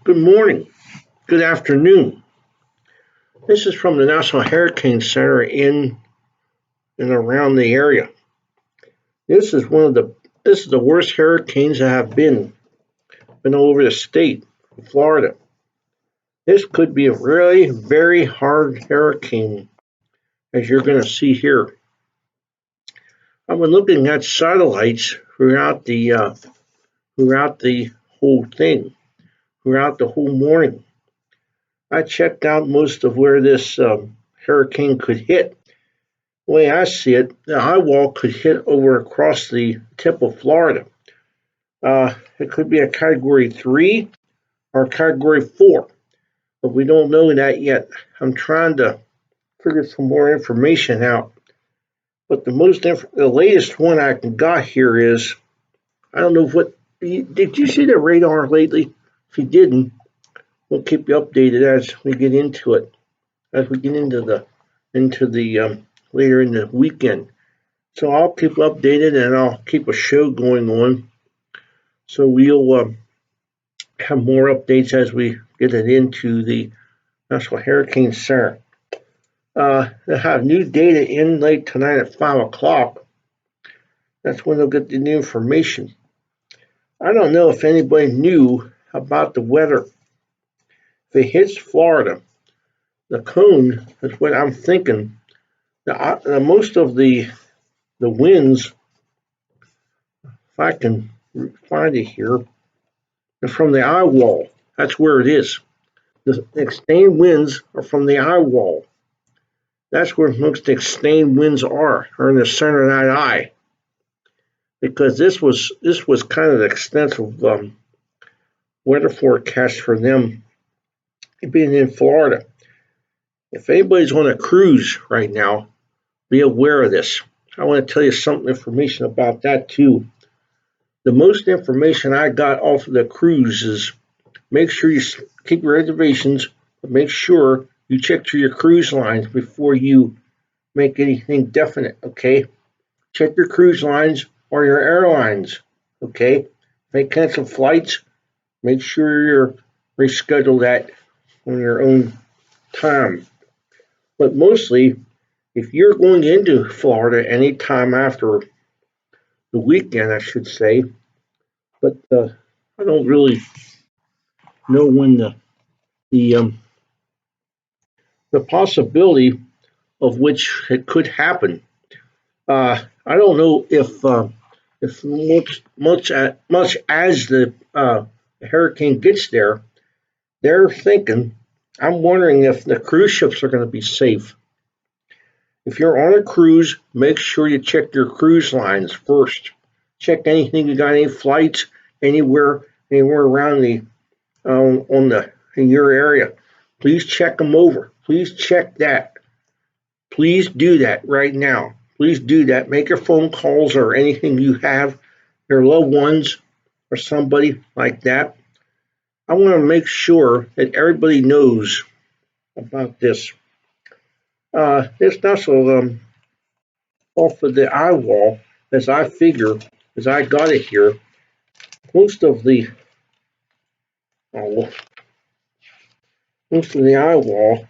Good morning, good afternoon. This is from the National Hurricane Center in and around the area. This is the worst hurricanes that have been all over the state of Florida. This could be a really very hard hurricane, as you're going to see here. I've been looking at satellites throughout the whole thing, throughout the whole morning. I checked out most of where this hurricane could hit. The way I see it, the eye wall could hit over across the tip of Florida. It could be a Category 3 or a Category 4, but we don't know that yet. I'm trying to figure some more information out. But the latest one I got here is, I don't know what, did you see the radar lately? If you didn't, we'll keep you updated as we get into it, as we get into the later in the weekend. So I'll keep updated and I'll keep a show going on. So we'll have more updates as we get it into the National Hurricane Center. They'll have new data in late tonight at 5 o'clock. That's when they'll get the new information. I don't know if anybody knew about the weather. If it hits Florida, the cone is what I'm thinking. Most of the winds, if I can find it here, are from the eye wall. That's where it is. The extended winds are from the eye wall. That's where most extended winds are in the center of that eye. Because this was kind of an extensive weather forecast for them being in Florida. If anybody's on a cruise right now, be aware of this. I want to tell you some information about that too. The most information I got off of the cruise is make sure you keep your reservations, but make sure you check through your cruise lines before you make anything definite, okay? Check your cruise lines or your airlines, okay? If they cancel flights, make sure you're reschedule that on your own time. But mostly, if you're going into Florida anytime after the weekend, I should say, but I don't really know when the the possibility of which it could happen. I don't know if much as the hurricane gets there, they're thinking. I'm wondering if the cruise ships are going to be safe. If you're on a cruise, make sure you check your cruise lines first. Check anything you got any flights anywhere around the on the in your area. Please check them over. Please check that. Please do that right now. Please do that. Make your phone calls or anything you have, your loved ones or somebody like that. I want to make sure that everybody knows about this. This also off of the eye wall, as I figure, as I got it here, most of the oh, most of the eye wall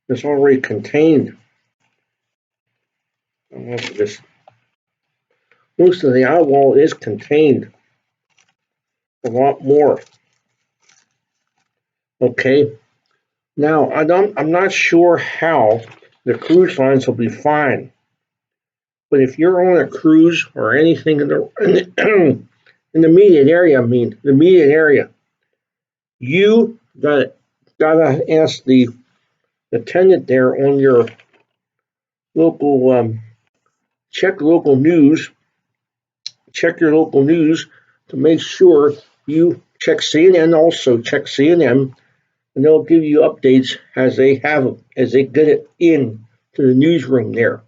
is already contained. This, most of the eye wall is contained. A lot more. Okay. Now I'm not sure how the cruise lines will be fine, but if you're on a cruise or anything in the immediate area, the immediate area, you gotta ask the attendant there on your local check local news, check your local news to make sure you check CNN also, check CNN, and they'll give you updates as they have them, as they get it in to the newsroom there.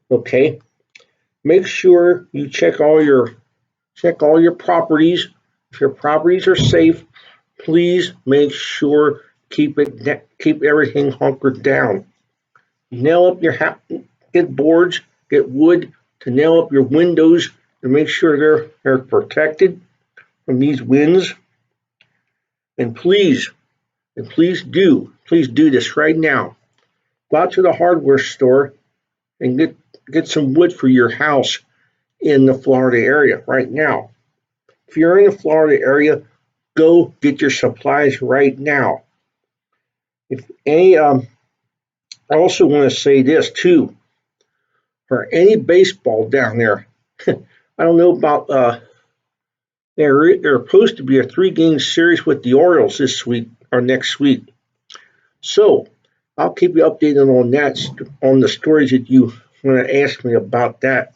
Okay? Make sure you check all your properties. If your properties are safe, please make sure keep everything hunkered down. Nail up your get boards, get wood to nail up your windows to make sure they're protected from these winds. And please do this right now. Go out to the hardware store and get some wood for your house in the Florida area right now. If you're in the Florida area, go get your supplies right now. If any, I also want to say this too. For any baseball down there, I don't know about. They're supposed to be a 3-game series with the Orioles this week or next week. So I'll keep you updated on that, on the stories that you want to ask me about that.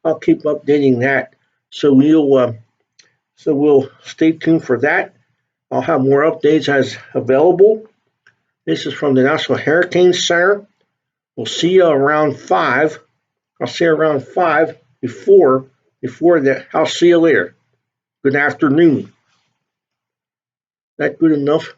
I'll keep updating that. So we'll stay tuned for that. I'll have more updates as available. This is from the National Hurricane Center. We'll see you around 5. I'll see you around 5 before that. I'll see you later. Good afternoon. That good enough?